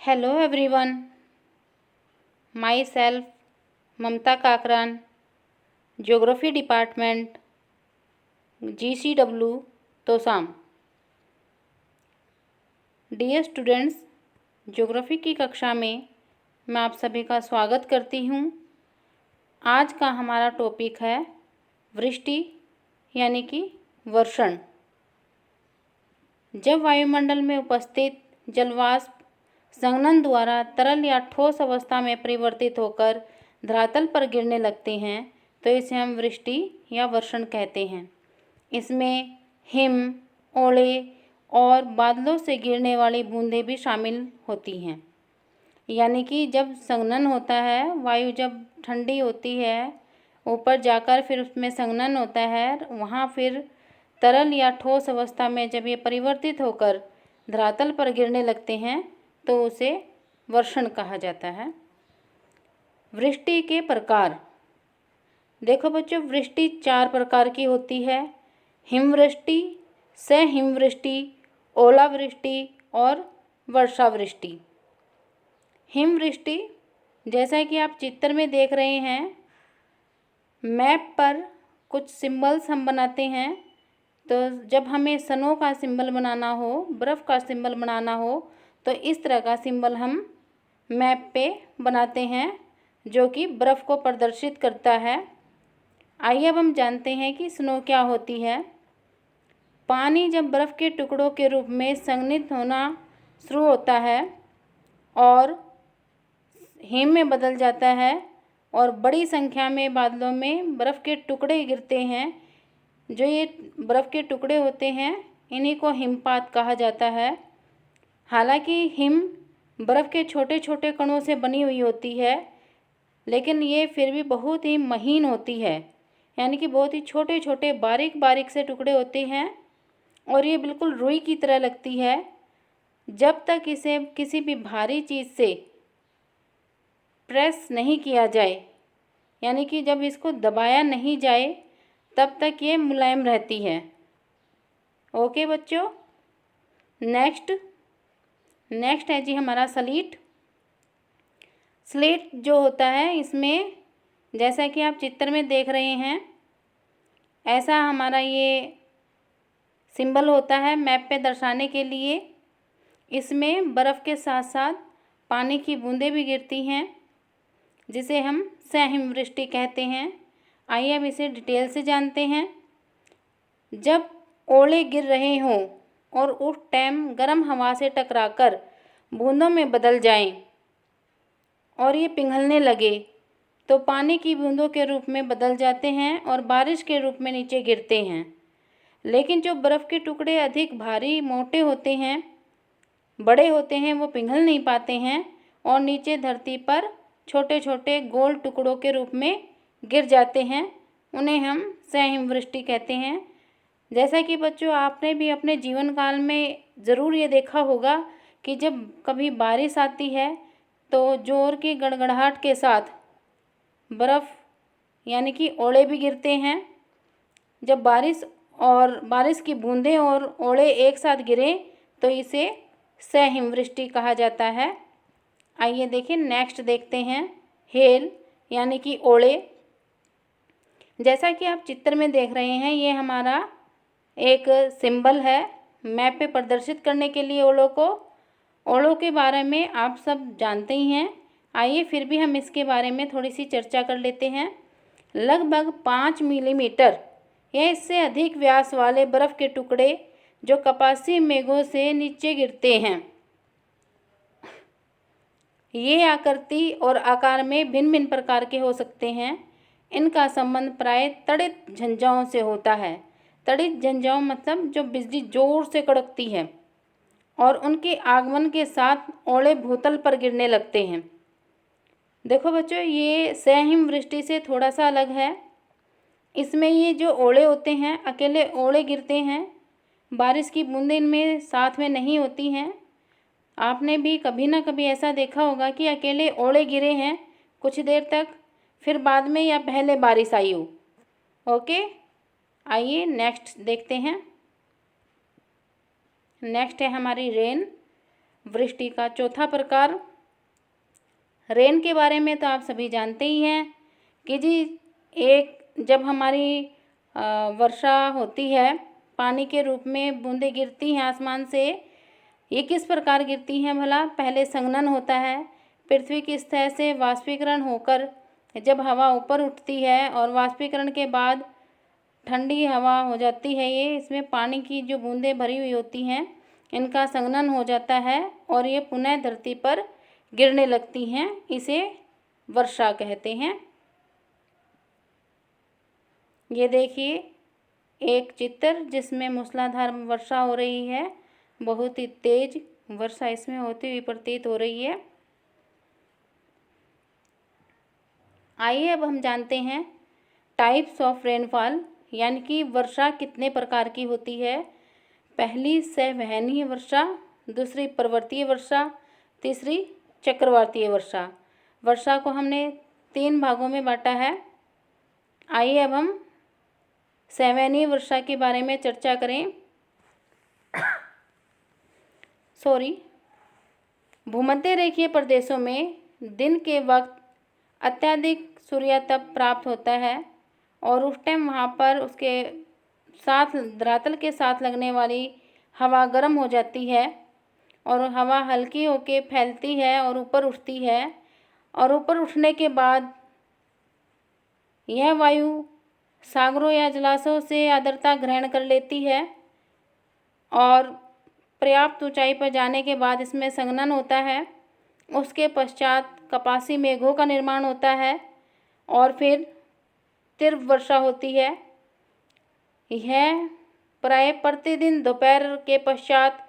Hello everyone, myself Mamta Kakran, Geography Department, GCW, Tosham. Dear students, geography की कक्षा में मैं आप सभी का स्वागत करती हूँ। आज का हमारा टॉपिक है वृष्टि यानी कि वर्षण। जब वायुमंडल में उपस्थित जलवाष्प संघनन द्वारा तरल या ठोस अवस्था में परिवर्तित होकर धरातल पर गिरने लगते हैं तो इसे हम वृष्टि या वर्षण कहते हैं। इसमें हिम, ओले और बादलों से गिरने वाली बूंदें भी शामिल होती हैं। यानी कि जब संघनन होता है, वायु जब ठंडी होती है ऊपर जाकर फिर उसमें संघनन होता है, वहाँ फिर तरल या ठोस अवस्था में जब ये परिवर्तित होकर धरातल पर गिरने लगते हैं तो उसे वर्षण कहा जाता है। वृष्टि के प्रकार देखो बच्चों, वृष्टि 4 प्रकार की होती है। हिमवृष्टि, सहिमवृष्टि, ओलावृष्टि और वर्षावृष्टि। हिमवृष्टि, जैसा कि आप चित्र में देख रहे हैं, मैप पर कुछ सिंबल्स हम बनाते हैं। तो जब हमें स्नो का सिंबल बनाना हो, बर्फ़ का सिंबल बनाना हो, तो इस तरह का सिंबल हम मैप पे बनाते हैं जो कि बर्फ़ को प्रदर्शित करता है। आइए अब हम जानते हैं कि स्नो क्या होती है। पानी जब बर्फ़ के टुकड़ों के रूप में संघनित होना शुरू होता है और हिम में बदल जाता है और बड़ी संख्या में बादलों में बर्फ़ के टुकड़े गिरते हैं। जो ये बर्फ़ के टुकड़े होते हैं इन्हीं को हिमपात कहा जाता है। हालांकि हिम बर्फ़ के छोटे छोटे कणों से बनी हुई होती है, लेकिन ये फिर भी बहुत ही महीन होती है, यानी कि बहुत ही छोटे छोटे बारीक बारीक से टुकड़े होते हैं और ये बिल्कुल रुई की तरह लगती है। जब तक इसे किसी भी भारी चीज़ से प्रेस नहीं किया जाए, यानी कि जब इसको दबाया नहीं जाए, तब तक ये मुलायम रहती है। ओके बच्चों, नेक्स्ट है जी हमारा स्लीट। स्लीट जो होता है, इसमें जैसा कि आप चित्र में देख रहे हैं, ऐसा हमारा ये सिंबल होता है मैप पे दर्शाने के लिए। इसमें बर्फ़ के साथ साथ पानी की बूंदें भी गिरती हैं, जिसे हम सहिमवृष्टि कहते हैं। आइए अब इसे डिटेल से जानते हैं। जब ओले गिर रहे हों और उस टाइम गर्म हवा से टकराकर बूंदों में बदल जाएं और ये पिघलने लगे तो पानी की बूंदों के रूप में बदल जाते हैं और बारिश के रूप में नीचे गिरते हैं। लेकिन जो बर्फ़ के टुकड़े अधिक भारी, मोटे होते हैं, बड़े होते हैं, वो पिघल नहीं पाते हैं और नीचे धरती पर छोटे छोटे गोल टुकड़ों के रूप में गिर जाते हैं। उन्हें हम सहिमवृष्टि कहते हैं। जैसा कि बच्चों, आपने भी अपने जीवन काल में ज़रूर ये देखा होगा कि जब कभी बारिश आती है तो ज़ोर की गड़गड़ाहट के साथ बर्फ़ यानी कि ओले भी गिरते हैं। जब बारिश की बूंदें और ओले एक साथ गिरें तो इसे सहिमवृष्टि कहा जाता है। आइए देखिए, नेक्स्ट देखते हैं हेल यानी कि ओले। जैसा कि आप चित्र में देख रहे हैं, ये हमारा एक सिंबल है मैप पे प्रदर्शित करने के लिए ओलों के बारे में आप सब जानते ही हैं। आइए फिर भी हम इसके बारे में थोड़ी सी चर्चा कर लेते हैं। लगभग 5 मिलीमीटर या इससे अधिक व्यास वाले बर्फ़ के टुकड़े जो कपासी मेघों से नीचे गिरते हैं, ये आकृति और आकार में भिन्न भिन्न प्रकार के हो सकते हैं। इनका संबंध प्राय तड़ित झंझाओं से होता है। तड़ित झंझाओं मतलब जो बिजली जोर से कड़कती है और उनके आगमन के साथ ओले भूतल पर गिरने लगते हैं। देखो बच्चों, ये सहिमवृष्टि से थोड़ा सा अलग है। इसमें ये जो ओले होते हैं, अकेले ओले गिरते हैं, बारिश की बूंदें इनमें साथ में नहीं होती हैं। आपने भी कभी ना कभी ऐसा देखा होगा कि अकेले ओले गिरे हैं कुछ देर तक, फिर बाद में या पहले बारिश आई हो। ओके, आइए नेक्स्ट देखते हैं। नेक्स्ट है हमारी रेन। वृष्टि का चौथा प्रकार रेन के बारे में तो आप सभी जानते ही हैं कि जी एक जब हमारी वर्षा होती है, पानी के रूप में बूंदें गिरती हैं आसमान से। ये किस प्रकार गिरती हैं भला? पहले संघनन होता है, पृथ्वी की सतह से वाष्पीकरण होकर जब हवा ऊपर उठती है और वाष्पीकरण के बाद ठंडी हवा हो जाती है। ये इसमें पानी की जो बूंदें भरी हुई होती हैं, इनका संघनन हो जाता है और ये पुनः धरती पर गिरने लगती हैं। इसे वर्षा कहते हैं। ये देखिए एक चित्र जिसमें मूसलाधार वर्षा हो रही है, बहुत ही तेज वर्षा इसमें होती हुई प्रतीत हो रही है। आइए अब हम जानते हैं टाइप्स ऑफ रेनफॉल, यानी कि वर्षा कितने प्रकार की होती है। पहली संवहनीय वर्षा, दूसरी पर्वतीय वर्षा, तीसरी चक्रवातीय वर्षा। वर्षा को हमने 3 भागों में बांटा है। आइए अब हम संवहनीय वर्षा के बारे में चर्चा करें। भूमध्य रेखीय प्रदेशों में दिन के वक्त अत्यधिक सूर्यताप प्राप्त होता है और उस टाइम वहाँ पर उसके साथ धरातल के साथ लगने वाली हवा गर्म हो जाती है और हवा हल्की होके फैलती है और ऊपर उठती है और ऊपर उठने के बाद यह वायु सागरों या जलाशयों से आर्द्रता ग्रहण कर लेती है और पर्याप्त ऊंचाई पर जाने के बाद इसमें संघनन होता है। उसके पश्चात कपासी मेघों का निर्माण होता है और फिर तीव्र वर्षा होती है। यह प्राय प्रतिदिन दोपहर के पश्चात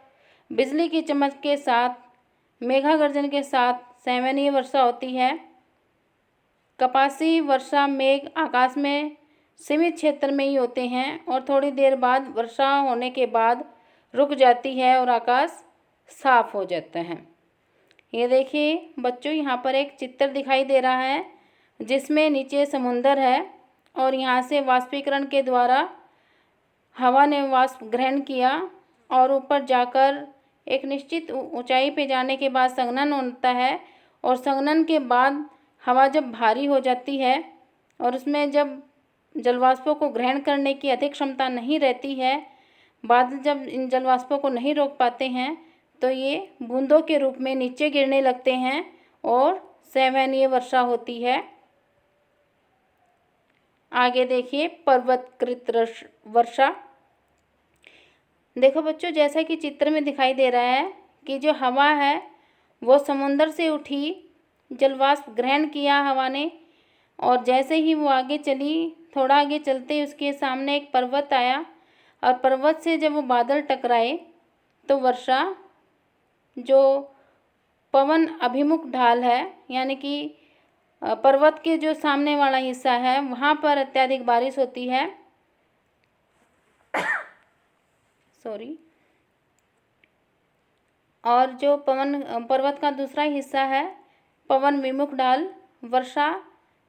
बिजली की चमक के साथ मेघा गर्जन के साथ संवहनीय वर्षा होती है। कपासी वर्षा मेघ आकाश में सीमित क्षेत्र में ही होते हैं और थोड़ी देर बाद वर्षा होने के बाद रुक जाती है और आकाश साफ हो जाता है। ये देखिए बच्चों, यहाँ पर एक चित्र दिखाई दे रहा है जिसमें नीचे समुंदर है और यहाँ से वाष्पीकरण के द्वारा हवा ने वाष्प ग्रहण किया और ऊपर जाकर एक निश्चित ऊंचाई पे जाने के बाद संघनन होता है और संघनन के बाद हवा जब भारी हो जाती है और उसमें जब जलवाष्पों को ग्रहण करने की अधिक क्षमता नहीं रहती है, बादल जब इन जलवाष्पों को नहीं रोक पाते हैं तो ये बूंदों के रूप में नीचे गिरने लगते हैं और संवहनीय वर्षा होती है। आगे देखिए पर्वतकृत वर्षा। देखो बच्चों, जैसा कि चित्र में दिखाई दे रहा है कि जो हवा है वो समुंदर से उठी, जलवाष्प ग्रहण किया हवा ने और जैसे ही वो आगे चली, थोड़ा आगे चलते उसके सामने एक पर्वत आया और पर्वत से जब वो बादल टकराए तो वर्षा, जो पवन अभिमुख ढाल है यानी कि पर्वत के जो सामने वाला हिस्सा है वहाँ पर अत्यधिक बारिश होती है। और जो पर्वत का दूसरा हिस्सा है पवन विमुख ढाल वर्षा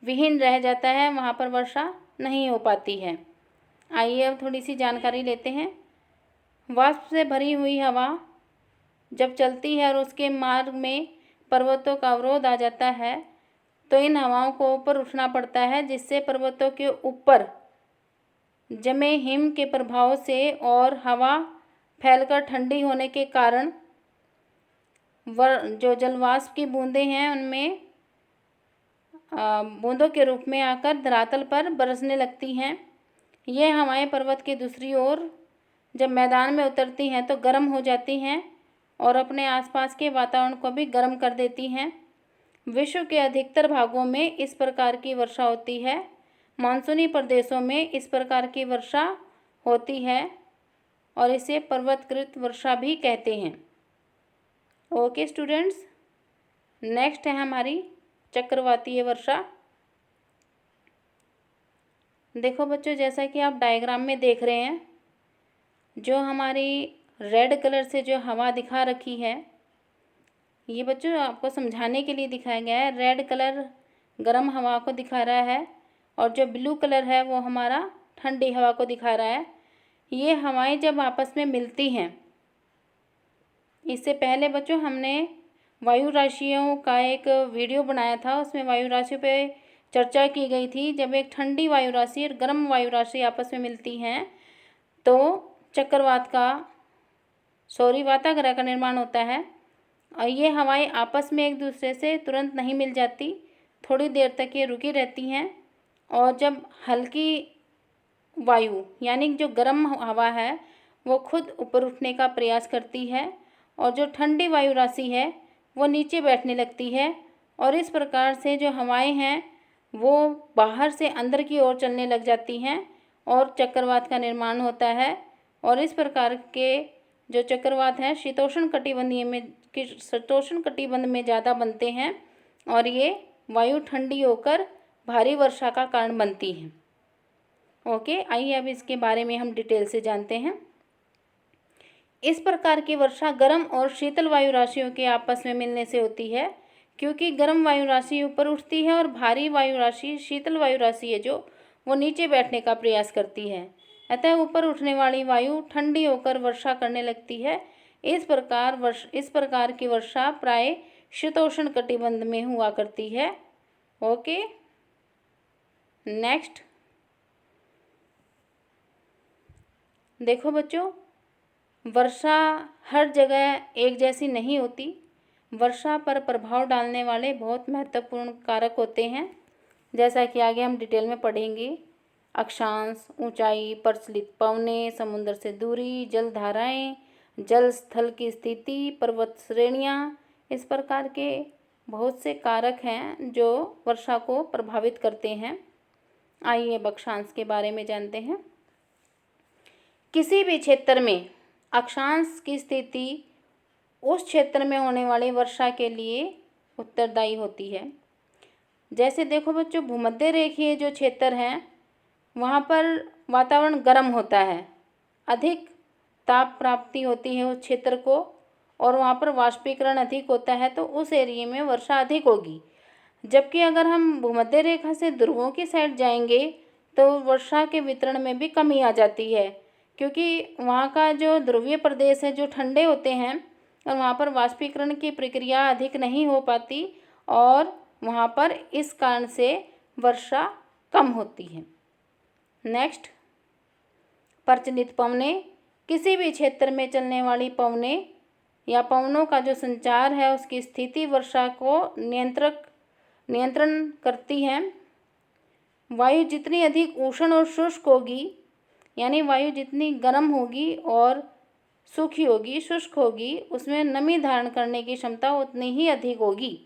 विहीन रह जाता है, वहाँ पर वर्षा नहीं हो पाती है। आइए अब थोड़ी सी जानकारी लेते हैं। वाष्प से भरी हुई हवा जब चलती है और उसके मार्ग में पर्वतों का अवरोध आ जाता है तो इन हवाओं को ऊपर उठना पड़ता है, जिससे पर्वतों के ऊपर जमे हिम के प्रभाव से और हवा फैलकर ठंडी होने के कारण जो जलवाष्प की बूंदें हैं उनमें बूंदों के रूप में आकर धरातल पर बरसने लगती हैं। ये हवाएं पर्वत के दूसरी ओर जब मैदान में उतरती हैं तो गर्म हो जाती हैं और अपने आसपास के वातावरण को भी गर्म कर देती हैं। विश्व के अधिकतर भागों में इस प्रकार की वर्षा होती है। मानसूनी प्रदेशों में इस प्रकार की वर्षा होती है और इसे पर्वतकृत वर्षा भी कहते हैं। ओके स्टूडेंट्स, नेक्स्ट है हमारी चक्रवातीय वर्षा। देखो बच्चों, जैसा कि आप डायग्राम में देख रहे हैं, जो हमारी रेड कलर से जो हवा दिखा रखी है, ये बच्चों आपको समझाने के लिए दिखाया गया है। रेड कलर गर्म हवा को दिखा रहा है और जो ब्लू कलर है वो हमारा ठंडी हवा को दिखा रहा है। ये हवाएं जब आपस में मिलती हैं इससे पहले बच्चों हमने वायु राशियों का एक वीडियो बनाया था, उसमें वायु राशियों पे चर्चा की गई थी। जब एक ठंडी वायु राशि और गर्म वायु राशि आपस में मिलती हैं तो वाताग्रह का निर्माण होता है। और ये हवाएं आपस में एक दूसरे से तुरंत नहीं मिल जाती, थोड़ी देर तक ये रुकी रहती हैं। और जब हल्की वायु यानी जो गर्म हवा है वो खुद ऊपर उठने का प्रयास करती है और जो ठंडी वायु राशि है वो नीचे बैठने लगती है। और इस प्रकार से जो हवाएं हैं वो बाहर से अंदर की ओर चलने लग जाती हैं और चक्रवात का निर्माण होता है। और इस प्रकार के जो चक्रवात हैं शीतोष्ण कटिबंध में ज़्यादा बनते हैं और ये वायु ठंडी होकर भारी वर्षा का कारण बनती हैं। ओके, आइए अब इसके बारे में हम डिटेल से जानते हैं। इस प्रकार की वर्षा गर्म और शीतल वायु राशियों के आपस में मिलने से होती है, क्योंकि गर्म वायु राशि ऊपर उठती है और भारी वायु राशि शीतल वायु राशि है जो वो नीचे बैठने का प्रयास करती है। अतः ऊपर उठने वाली वायु ठंडी होकर वर्षा करने लगती है। इस प्रकार की वर्षा प्राय शीतोष्ण कटिबंध में हुआ करती है। ओके, नेक्स्ट देखो बच्चों, वर्षा हर जगह एक जैसी नहीं होती। वर्षा पर प्रभाव डालने वाले बहुत महत्वपूर्ण कारक होते हैं, जैसा कि आगे हम डिटेल में पढ़ेंगे। अक्षांश, ऊंचाई, प्रचलित पवनें, समुद्र से दूरी, जल धाराएं, जल स्थल की स्थिति, पर्वत श्रेणियाँ, इस प्रकार के बहुत से कारक हैं जो वर्षा को प्रभावित करते हैं। आइए अब अक्षांश के बारे में जानते हैं। किसी भी क्षेत्र में अक्षांश की स्थिति उस क्षेत्र में होने वाली वर्षा के लिए उत्तरदायी होती है। जैसे देखो बच्चों, भूमध्य रेखीय जो क्षेत्र हैं वहाँ पर वातावरण गर्म होता है, अधिक ताप प्राप्ति होती है उस क्षेत्र को और वहाँ पर वाष्पीकरण अधिक होता है, तो उस एरिया में वर्षा अधिक होगी। जबकि अगर हम भूमध्य रेखा से ध्रुवों की साइड जाएंगे तो वर्षा के वितरण में भी कमी आ जाती है, क्योंकि वहाँ का जो ध्रुवीय प्रदेश है जो ठंडे होते हैं और वहाँ पर वाष्पीकरण की प्रक्रिया अधिक नहीं हो पाती और वहाँ पर इस कारण से वर्षा कम होती है। नेक्स्ट, प्रचलित पवनें, किसी भी क्षेत्र में चलने वाली पवनें या पवनों का जो संचार है उसकी स्थिति वर्षा को नियंत्रण करती है। वायु जितनी अधिक उष्ण और शुष्क होगी, यानी वायु जितनी गर्म होगी और सूखी होगी, शुष्क होगी, उसमें नमी धारण करने की क्षमता उतनी ही अधिक होगी।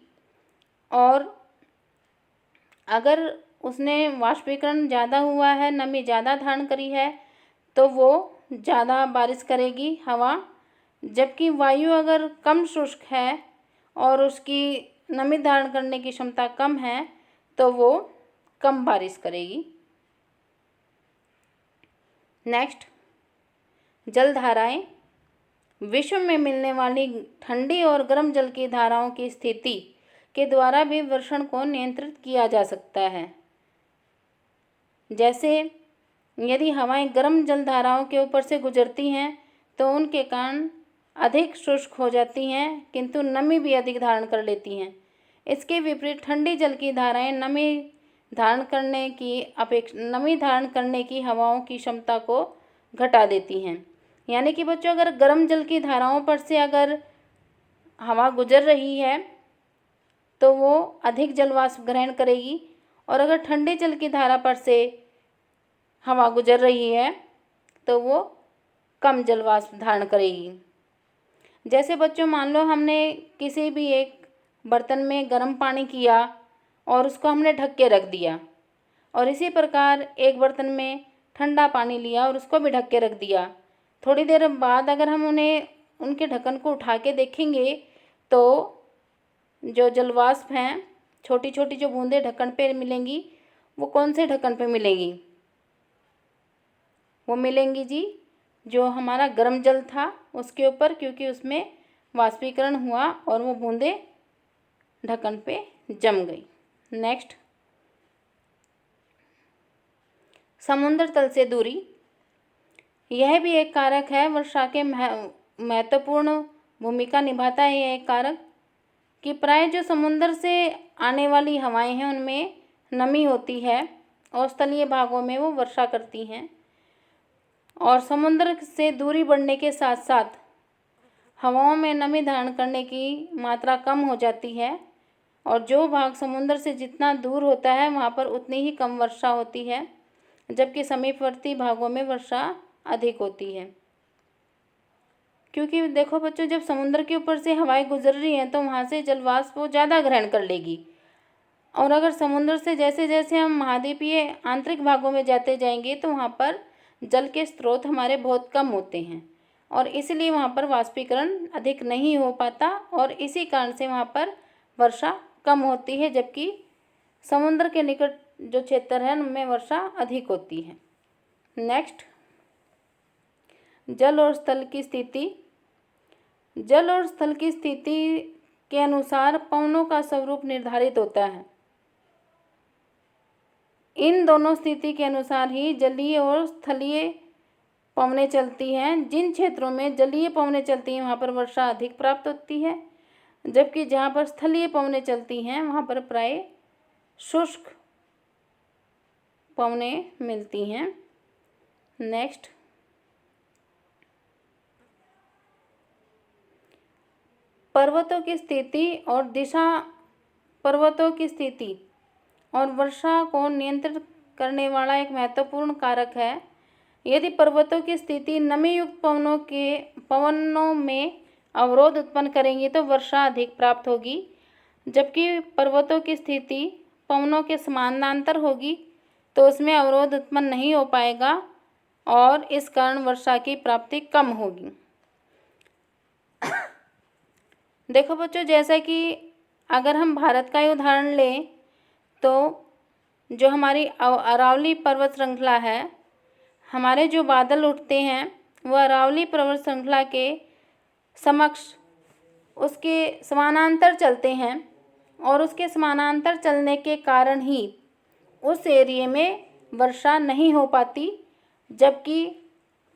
और अगर उसने वाष्पीकरण ज़्यादा हुआ है, नमी ज़्यादा धारण करी है, तो वो ज़्यादा बारिश करेगी हवा। जबकि वायु अगर कम शुष्क है और उसकी नमी धारण करने की क्षमता कम है तो वो कम बारिश करेगी। नेक्स्ट, जलधाराएं, विश्व में मिलने वाली ठंडी और गर्म जल की धाराओं की स्थिति के द्वारा भी वर्षण को नियंत्रित किया जा सकता है। जैसे यदि हवाएं गर्म जलधाराओं के ऊपर से गुजरती हैं तो उनके कारण अधिक शुष्क हो जाती हैं, किंतु नमी भी अधिक धारण कर लेती हैं। इसके विपरीत ठंडी जल की धाराएं नमी धारण करने की हवाओं की क्षमता को घटा देती हैं। यानी कि बच्चों, अगर गर्म जल की धाराओं पर से अगर हवा गुजर रही है तो वो अधिक जलवाष्प ग्रहण करेगी, और अगर ठंडे जल की धारा पर से हवा गुजर रही है तो वो कम जलवाष्प धारण करेगी। जैसे बच्चों, मान लो हमने किसी भी एक बर्तन में गर्म पानी किया और उसको हमने ढक के रख दिया, और इसी प्रकार एक बर्तन में ठंडा पानी लिया और उसको भी ढक के रख दिया। थोड़ी देर बाद अगर हम उनके ढक्कन को उठा के देखेंगे तो जो जलवाष्प हैं, छोटी छोटी जो बूंदें ढक्कन पे मिलेंगी, वो कौन से ढक्कन पे मिलेंगी? वो मिलेंगी जी जो हमारा गर्म जल था उसके ऊपर, क्योंकि उसमें वाष्पीकरण हुआ और वो बूंदें ढक्कन पे जम गई। नेक्स्ट, समुद्र तल से दूरी, यह भी एक कारक है वर्षा के महत्वपूर्ण भूमिका निभाता है यह एक कारक कि प्राय जो समुद्र से आने वाली हवाएं हैं उनमें नमी होती है और स्थलीय भागों में वो वर्षा करती हैं, और समुद्र से दूरी बढ़ने के साथ साथ हवाओं में नमी धारण करने की मात्रा कम हो जाती है, और जो भाग समुद्र से जितना दूर होता है वहाँ पर उतनी ही कम वर्षा होती है, जबकि समीपवर्ती भागों में वर्षा अधिक होती है। क्योंकि देखो बच्चों, जब समुद्र के ऊपर से हवाएं गुजर रही हैं तो वहाँ से जलवाष्प वो ज़्यादा ग्रहण कर लेगी, और अगर समुद्र से जैसे जैसे हम महाद्वीपीय आंतरिक भागों में जाते जाएंगे तो वहाँ पर जल के स्रोत हमारे बहुत कम होते हैं, और इसलिए वहाँ पर वाष्पीकरण अधिक नहीं हो पाता, और इसी कारण से वहाँ पर वर्षा कम होती है, जबकि समुद्र के निकट जो क्षेत्र है उनमें वर्षा अधिक होती है। नेक्स्ट, जल और स्थल की स्थिति। जल और स्थल की स्थिति के अनुसार पवनों का स्वरूप निर्धारित होता है। इन दोनों स्थिति के अनुसार ही जलीय और स्थलीय पवनें चलती हैं। जिन क्षेत्रों में जलीय पवनें चलती हैं वहाँ पर वर्षा अधिक प्राप्त होती है, जबकि जहाँ पर स्थलीय पवनें चलती हैं वहाँ पर प्राय शुष्क पवनें मिलती हैं। नेक्स्ट, पर्वतों की स्थिति और दिशा। पर्वतों की स्थिति और वर्षा को नियंत्रित करने वाला एक महत्वपूर्ण कारक है। यदि पर्वतों की स्थिति नमी युक्त पवनों में अवरोध उत्पन्न करेंगी तो वर्षा अधिक प्राप्त होगी, जबकि पर्वतों की स्थिति पवनों के समानांतर होगी तो उसमें अवरोध उत्पन्न नहीं हो पाएगा, और इस कारण वर्षा की प्राप्ति कम होगी। देखो बच्चों, जैसा कि अगर हम भारत का ही उदाहरण लें तो जो हमारी अरावली पर्वत श्रृंखला है, हमारे जो बादल उठते हैं वह अरावली पर्वत श्रृंखला के समक्ष उसके समानांतर चलते हैं, और उसके समानांतर चलने के कारण ही उस एरिया में वर्षा नहीं हो पाती, जबकि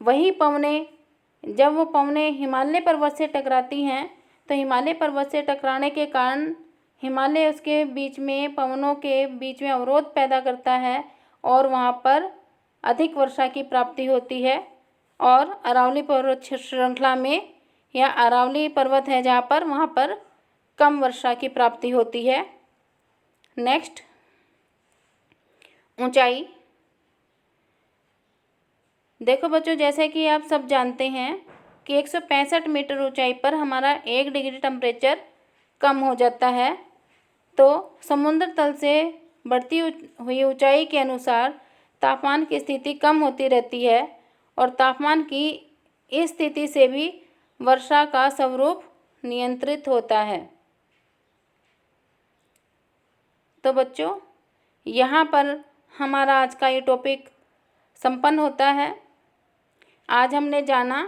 वही पवनें जब वो पवनें हिमालय पर्वत से टकराती हैं तो हिमालय पर्वत से टकराने के कारण हिमालय उसके बीच में पवनों के बीच में अवरोध पैदा करता है, और वहाँ पर अधिक वर्षा की प्राप्ति होती है। और अरावली पर्वत श्रृंखला में या अरावली पर्वत है जहाँ पर, वहाँ पर कम वर्षा की प्राप्ति होती है। नेक्स्ट, ऊंचाई। देखो बच्चों, जैसे कि आप सब जानते हैं कि 165 मीटर ऊंचाई पर हमारा 1 डिग्री टेम्परेचर कम हो जाता है, तो समुद्र तल से बढ़ती हुई ऊंचाई के अनुसार तापमान की स्थिति कम होती रहती है, और तापमान की इस स्थिति से भी वर्षा का स्वरूप नियंत्रित होता है। तो बच्चों, यहाँ पर हमारा आज का ये टॉपिक संपन्न होता है। आज हमने जाना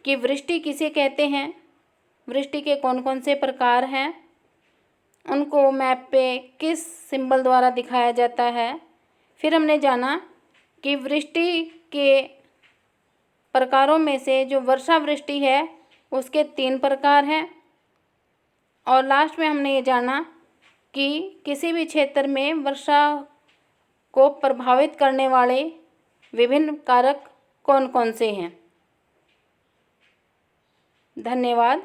कि वृष्टि किसे कहते हैं, वृष्टि के कौन कौन से प्रकार हैं, उनको मैप पे किस सिंबल द्वारा दिखाया जाता है। फिर हमने जाना कि वृष्टि के प्रकारों में से जो वर्षा वृष्टि है उसके 3 प्रकार हैं, और लास्ट में हमने ये जाना कि किसी भी क्षेत्र में वर्षा को प्रभावित करने वाले विभिन्न कारक कौन कौन से हैं। धन्यवाद।